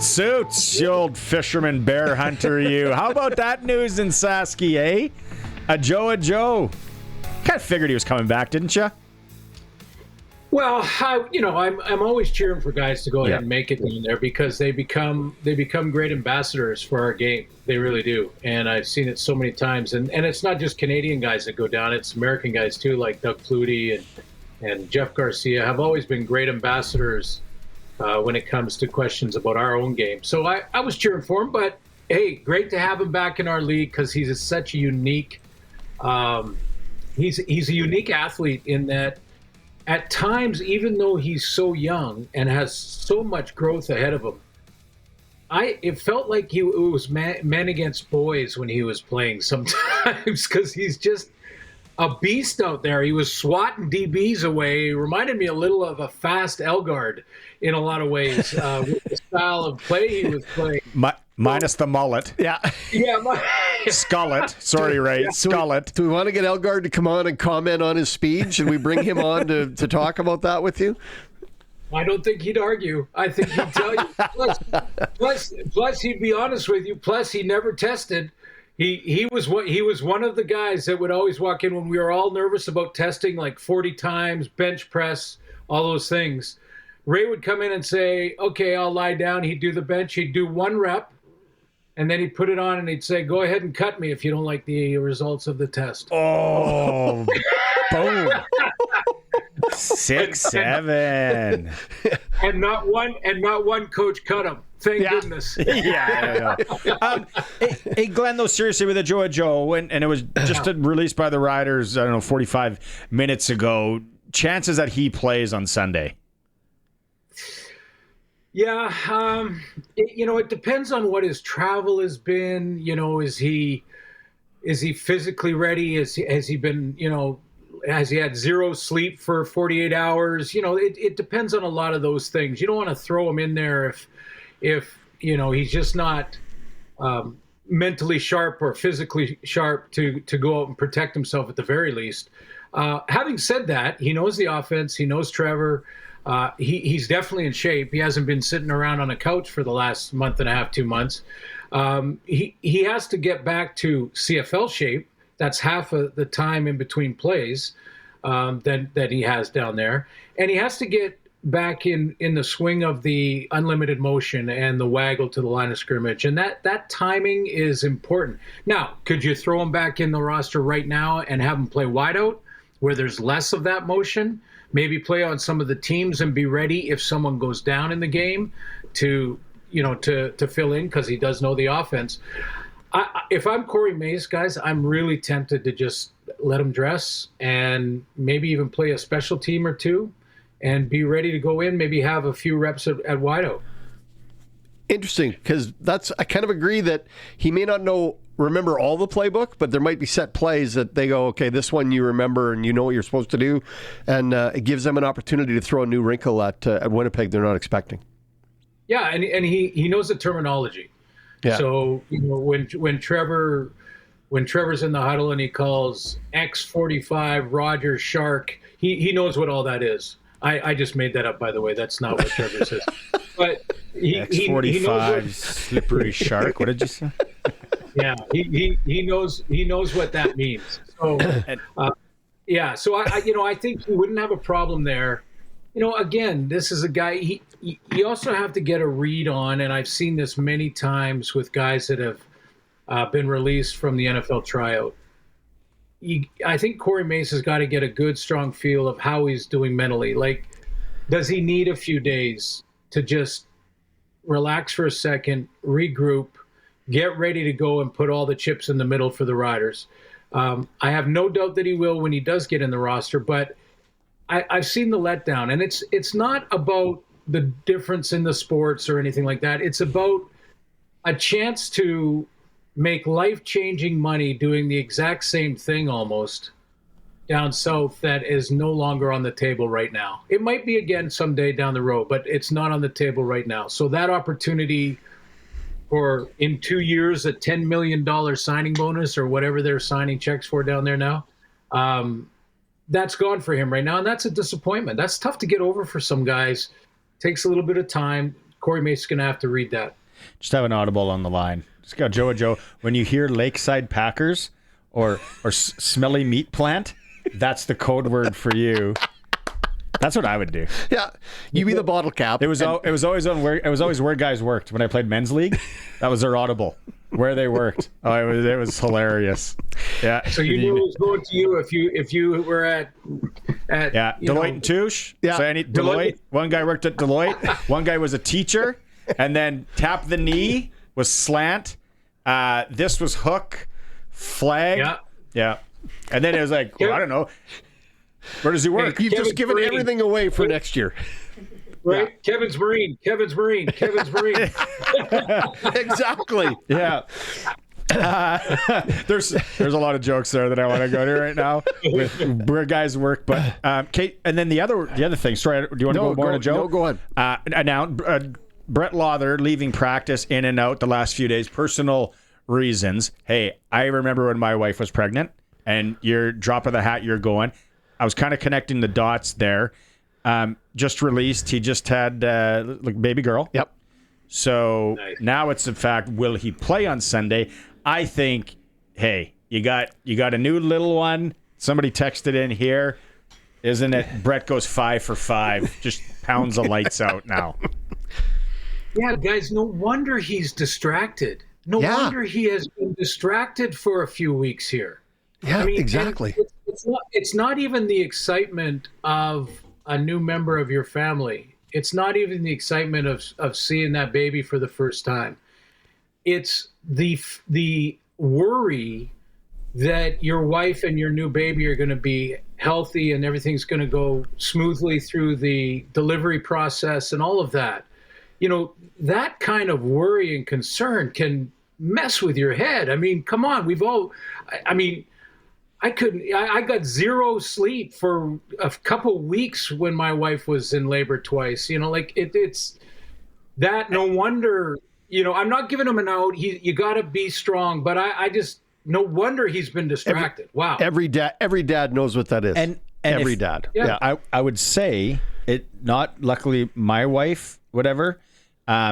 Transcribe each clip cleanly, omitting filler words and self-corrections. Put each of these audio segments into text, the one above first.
Suits, you old fisherman bear hunter, you. How about that news in Sasky, eh? A Joe. Kind of figured he was coming back, didn't you? Well, I'm always cheering for guys to go ahead and make it in there because they become great ambassadors for our game. They really do, and I've seen it so many times. And it's not just Canadian guys that go down; it's American guys too, like Doug Flutie and Jeff Garcia have always been great ambassadors when it comes to questions about our own game. So I was cheering for him, but hey, great to have him back in our league because he's such a unique. He's a unique athlete in that. At times, even though he's so young and has so much growth ahead of him, it felt like it was men against boys when he was playing sometimes because he's just a beast out there. He was swatting DBs away. He reminded me a little of a fast Elgard in a lot of ways with the style of play he was playing. Minus the mullet. Yeah. Skullet. Sorry, Ray. Skullet. Do we want to get Elgard to come on and comment on his speed? Should we bring him on to talk about that with you? I don't think he'd argue. I think he'd tell you. Plus, he'd be honest with you. Plus, he never tested. He was one of the guys that would always walk in when we were all nervous about testing, like 40 times, bench press, all those things. Ray would come in and say, "Okay, I'll lie down." He'd do the bench. He'd do 1 rep. And then he'd put it on and he'd say, "Go ahead and cut me if you don't like the results of the test." Oh, boom. 6'7". And not one coach cut him. Thank goodness. Yeah. Hey, Glenn, though, seriously, with the Joe, and it was just released by the Riders, 45 minutes ago. Chances that he plays on Sunday? Yeah, it depends on what his travel has been. Is he physically ready? Has he been, has he had zero sleep for 48 hours? It depends on a lot of those things. You don't want to throw him in there if he's just not mentally sharp or physically sharp to go out and protect himself at the very least. Having said that, he knows the offense. He knows Trevor. He's definitely in shape. He hasn't been sitting around on a couch for the last month and a half, 2 months. He has to get back to CFL shape. That's half of the time in between plays that he has down there. And he has to get back in the swing of the unlimited motion and the waggle to the line of scrimmage. And that timing is important. Now, could you throw him back in the roster right now and have him play wide out where there's less of that motion? Maybe play on some of the teams and be ready if someone goes down in the game to fill in because he does know the offense. If I'm Corey Mace, guys, I'm really tempted to just let him dress and maybe even play a special team or two and be ready to go in, maybe have a few reps at wideout. Interesting, because I kind of agree that he may not remember all the playbook, but there might be set plays that they go, okay, this one you remember and you know what you're supposed to do, and it gives them an opportunity to throw a new wrinkle at Winnipeg they're not expecting. Yeah, and he knows the terminology. Yeah. So when Trevor's in the huddle and he calls X45 Roger Shark, he knows what all that is. I just made that up, by the way. That's not what Trevor says. But X45 knows slippery shark. What did you say? Yeah, he knows what that means. So so I think he wouldn't have a problem there. Again, this is a guy. You also have to get a read on, and I've seen this many times with guys that have been released from the NFL tryout. I think Corey Mace has got to get a good, strong feel of how he's doing mentally. Like, does he need a few days to just relax for a second, regroup, get ready to go and put all the chips in the middle for the Riders? I have no doubt that he will when he does get in the roster, but I've seen the letdown, and it's not about the difference in the sports or anything like that. It's about a chance to make life-changing money doing the exact same thing almost down south that is no longer on the table right now. It might be again someday down the road, but it's not on the table right now. So that opportunity for in 2 years a $10 million signing bonus or whatever they're signing checks for down there now, that's gone for him right now, and that's a disappointment. That's tough to get over for some guys. Takes a little bit of time. Corey Mason's going to have to read that. Just have an audible on the line. Just go, Joe. When you hear Lakeside Packers or smelly meat plant, that's the code word for you. That's what I would do. Yeah, you be the bottle cap. It was always where guys worked when I played men's league. That was their audible, where they worked. Oh, it was hilarious. Yeah. So you knew it was going to you if you were at Deloitte and Touche. Yeah. So Deloitte. One guy worked at Deloitte. One guy was a teacher, and then tap the knee was slant. This was hook, flag. Yeah. And then it was like, well, I don't know. Where does he work? You've just given everything away for next year. Right? Yeah. Kevin's Marine. Exactly. Yeah. There's a lot of jokes there that I want to go to right now with where guys work, but Kate, and then the other thing. Sorry, do you want to go more to Joe? No, go on. Now, Brett Lawther leaving practice in and out the last few days, personal reasons. Hey, I remember when my wife was pregnant, and you're drop of the hat, you're going. I was kind of connecting the dots there. Just released. He just had baby girl. Yep. So nice. Now it's in fact, will he play on Sunday? I think, hey, you got a new little one. Somebody texted in here. Isn't it? Brett goes 5 for 5. Just pounds the lights out now. Yeah, guys, no wonder he's distracted. No wonder he has been distracted for a few weeks here. Yeah, I mean, exactly. It's not even the excitement of a new member of your family. It's not even the excitement of seeing that baby for the first time. It's the worry that your wife and your new baby are going to be healthy and everything's going to go smoothly through the delivery process and all of that. You know, that kind of worry and concern can mess with your head. I mean, come on, I got zero sleep for a couple weeks when my wife was in labor twice. You know, like it's that. No wonder. You know, I'm not giving him an out. You got to be strong, but I just no wonder he's been distracted. Wow. Every dad knows what that is. And every dad. Yeah. I would say it. Not luckily, my wife. Whatever.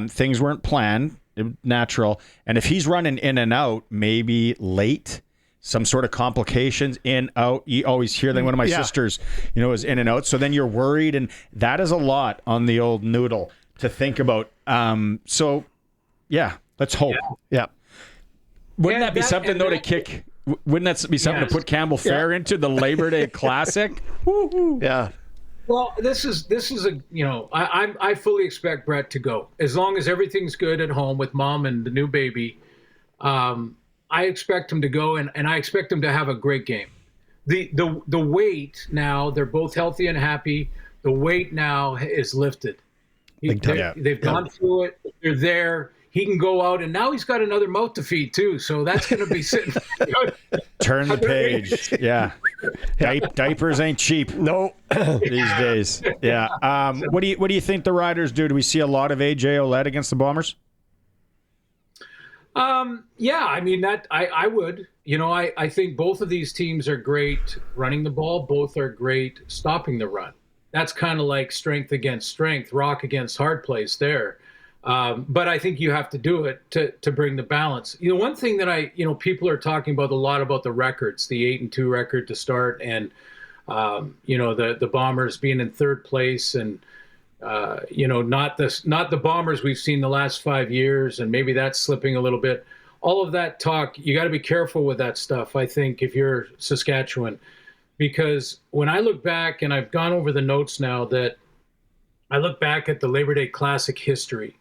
Things weren't planned. Natural. And if he's running in and out, maybe late. Some sort of complications in, out. You always hear that one of my sisters, is in and out. So then you're worried, and that is a lot on the old noodle to think about. So, yeah, let's hope. Yeah. Wouldn't that be something, though, to kick? Wouldn't that be something to put Campbell Fair into the Labor Day Classic? Woo-hoo. Yeah. Well, this is I fully expect Brett to go as long as everything's good at home with mom and the new baby. I expect him to go, and I expect him to have a great game. The weight now, they're both healthy and happy. The weight now is lifted. They've gone through it. They're there. He can go out, and now he's got another mouth to feed too. So that's going to be sitting. Turn the page. Yeah. Diapers ain't cheap. No. These days. Yeah. What do you think the Riders do? Do we see a lot of AJ Ouellette against the Bombers? Yeah, I mean that I would, I think both of these teams are great running the ball. Both are great stopping the run. That's kind of like strength against strength, rock against hard place there. But I think you have to do it to bring the balance. One thing that people are talking about a lot about the records, the 8-2 record to start, and the Bombers being in third place, and not the Bombers we've seen the last 5 years, and maybe that's slipping a little bit. All of that talk, you got to be careful with that stuff, I think, if you're Saskatchewan, because when I look back, and I've gone over the notes now, that I look back at the Labor Day Classic history,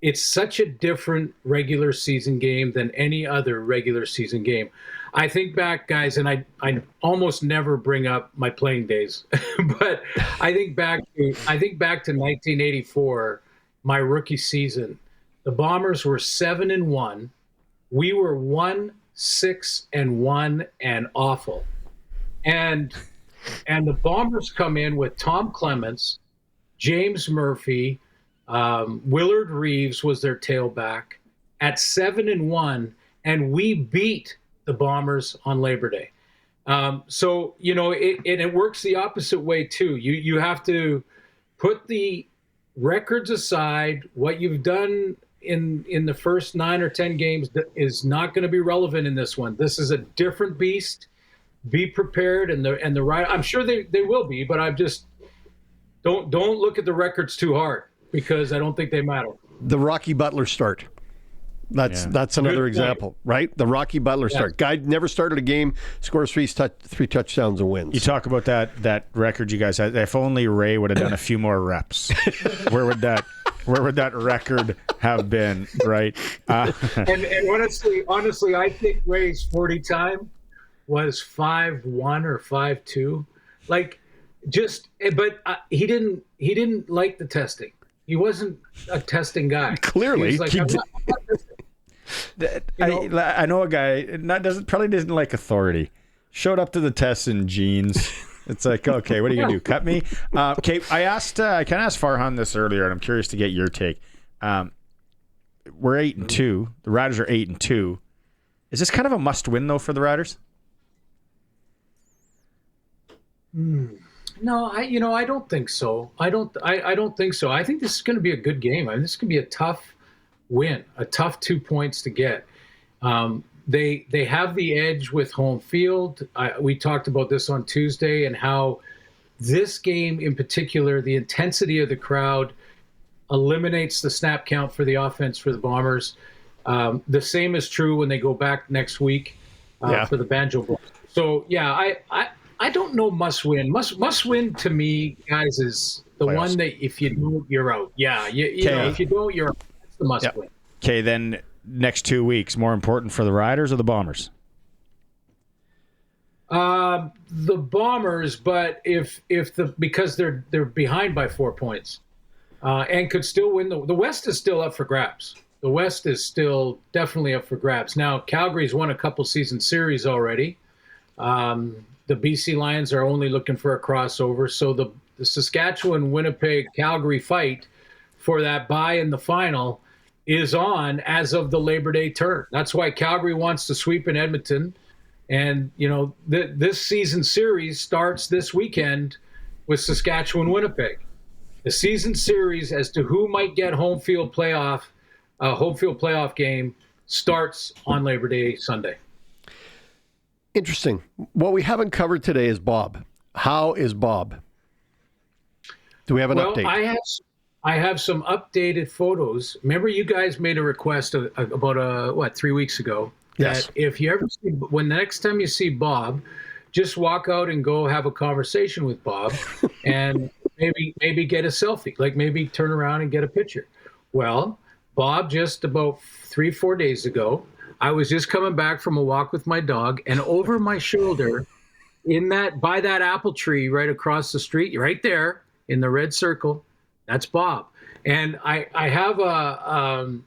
it's such a different regular season game than any other regular season game. I think back, guys, and I almost never bring up my playing days, but I think back to 1984, my rookie season. The Bombers were 7-1. We were 1-6-1 and awful. And the Bombers come in with Tom Clements, James Murphy, Willard Reeves was their tailback at 7-1, and we beat the Bombers on Labor Day. It works the opposite way too. You have to put the records aside, what you've done in the first 9 or 10 games is not going to be relevant in this one. This is a different beast. Be prepared, and the right. I'm sure they will be, but I'm just don't look at the records too hard because I don't think they matter. The Rocky Butler start. That's another example, right? The Rocky Butler start. Guy never started a game, scores three touchdowns and wins. You talk about that record you guys had. If only Ray would have done a few more reps, where would that record have been, right? And honestly, I think Ray's 40 time was 5.1 or 5.2. Like, but he didn't like the testing. He wasn't a testing guy. Clearly, like, I'm not testing. I know a guy probably doesn't like authority. Showed up to the test in jeans. It's like, okay, what are you gonna do? Cut me? Okay, I asked Farhan this earlier, and I'm curious to get your take. We're 8-2. The Riders are 8-2. Is this kind of a must-win though for the Riders? No, I don't think so. I don't think so. I think this is going to be a good game. I mean, this is going to be a tough win, a tough 2 points to get. They have the edge with home field. We talked about this on Tuesday and how this game in particular, the intensity of the crowd eliminates the snap count for the offense for the Bombers. The same is true when they go back next week for the Banjo Bowl. So I don't know must win. Must win to me, guys, is the playoffs. One that if you do, you're out. Yeah, you know, if you don't, you're out. That's the must win. Okay, then next 2 weeks, more important for the Riders or the Bombers? The Bombers, but because they're behind by 4 points, and could still win. The West is still up for grabs. The West is still definitely up for grabs. Now, Calgary's won a couple season series already. The BC Lions are only looking for a crossover. So the Saskatchewan-Winnipeg-Calgary fight for that bye in the final is on as of the Labor Day turn. That's why Calgary wants to sweep in Edmonton. And, this season series starts this weekend with Saskatchewan-Winnipeg. The season series as to who might get home field playoff game starts on Labor Day Sunday. Interesting. What we haven't covered today is Bob. How is Bob? Do we have an update? I have some updated photos. Remember, you guys made a request about 3 weeks ago. Yes. That if you ever when the next time you see Bob, just walk out and go have a conversation with Bob, and maybe get a selfie. Like maybe turn around and get a picture. Well, Bob just about 3-4 days ago. I was just coming back from a walk with my dog, and over my shoulder, by that apple tree right across the street, right there in the red circle, that's Bob. And I have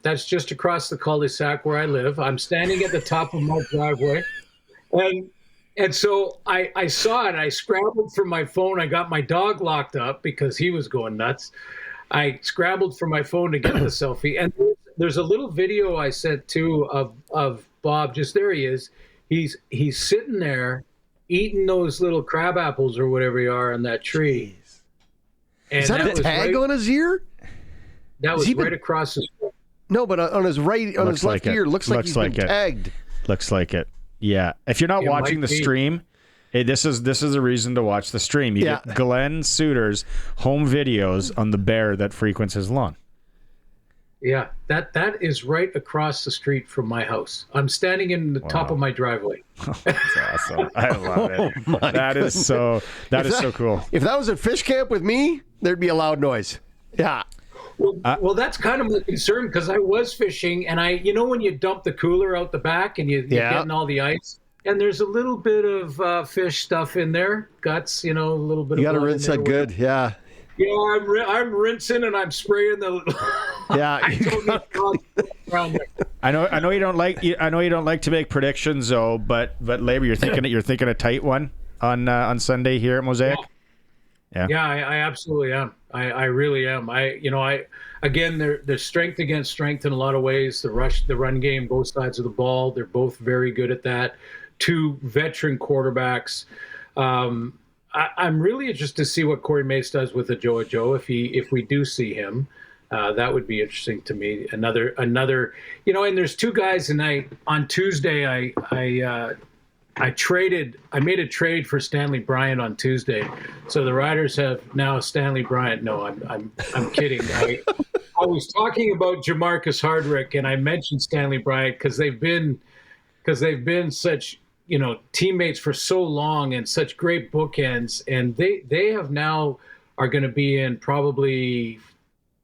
that's just across the cul-de-sac where I live. I'm standing at the top of my driveway, and so I saw it. I scrambled for my phone. I got my dog locked up because he was going nuts. I scrambled for my phone to get the selfie, and there's a little video I sent too of Bob. Just there he is. He's sitting there eating those little crab apples or whatever they are on that tree. And is that a tag on his ear? That was right across his. No, but on his left ear, looks like he's been tagged. Looks like it. Yeah. If you're not watching the stream, this is a reason to watch the stream. You get Glen Suitor's home videos on the bear that frequents his lawn. Yeah, that is right across the street from my house. I'm standing in the top of my driveway. That's awesome. I love it. That is so cool. If that was at fish camp with me, there'd be a loud noise. Yeah. Well, that's kind of my concern because I was fishing, and when you dump the cooler out the back and you're getting all the ice, and there's a little bit of fish stuff in there, guts, a little bit. You got to rinse that good, yeah. Yeah, I'm rinsing and I'm spraying the. Yeah, I know you don't like. I know you don't like to make predictions, though. But Labor, you're thinking a tight one on Sunday here at Mosaic. Yeah, I absolutely am. I really am. Again, there's strength against strength in a lot of ways. The run game, both sides of the ball, they're both very good at that. Two veteran quarterbacks. I'm really interested to see what Corey Mace does with the Joe if we do see him. That would be interesting to me. Another, and there's two guys tonight. On Tuesday, I made a trade for Stanley Bryant on Tuesday. So the Riders have now Stanley Bryant. No, I'm kidding. I was talking about Jamarcus Hardrick, and I mentioned Stanley Bryant because they've been such teammates for so long and such great bookends, and they have now are going to be in probably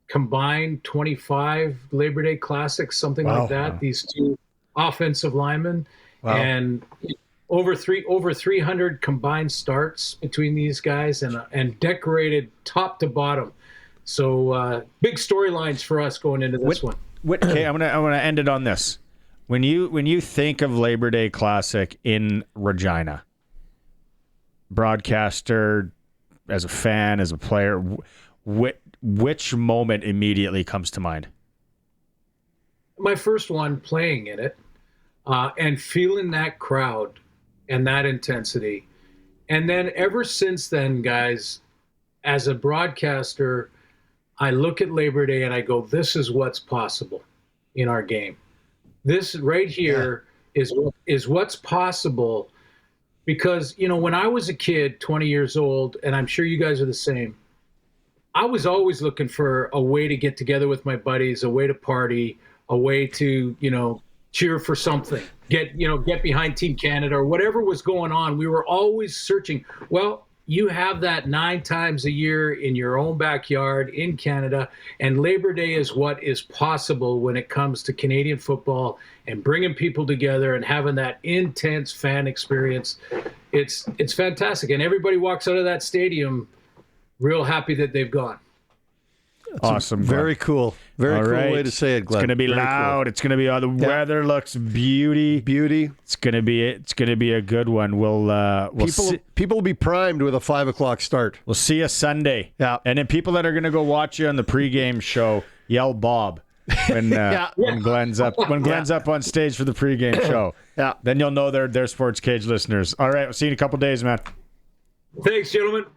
combined 25 Labor Day Classics, something like that. Wow. These two offensive linemen, and over 300 combined starts between these guys, and decorated top to bottom. So big storylines for us going into this one. Okay, I'm gonna end it on this. When you think of Labor Day Classic in Regina, broadcaster, as a fan, as a player, which moment immediately comes to mind? My first one, playing in it, and feeling that crowd and that intensity. And then ever since then, guys, as a broadcaster, I look at Labor Day and I go, this is what's possible in our game. This right here is what's possible, because, when I was a kid, 20 years old, and I'm sure you guys are the same, I was always looking for a way to get together with my buddies, a way to party, a way to, cheer for something, get behind Team Canada or whatever was going on. We were always searching. Well, you have that 9 times a year in your own backyard in Canada, and Labor Day is what is possible when it comes to Canadian football and bringing people together and having that intense fan experience. It's fantastic, and everybody walks out of that stadium real happy that they've gone. That's awesome. Very cool. Very cool way to say it, Glenn. It's going to be very loud. Cool. It's going to be the weather looks beauty. It's going to be a good one. People will be primed with a 5:00 start. We'll see you Sunday. Yeah. And then people that are going to go watch you on the pregame show, yell Bob when Glenn's up on stage for the pregame show. Yeah. Then you'll know they're Sports Cage listeners. All right, we'll see you in a couple days, man. Thanks, gentlemen.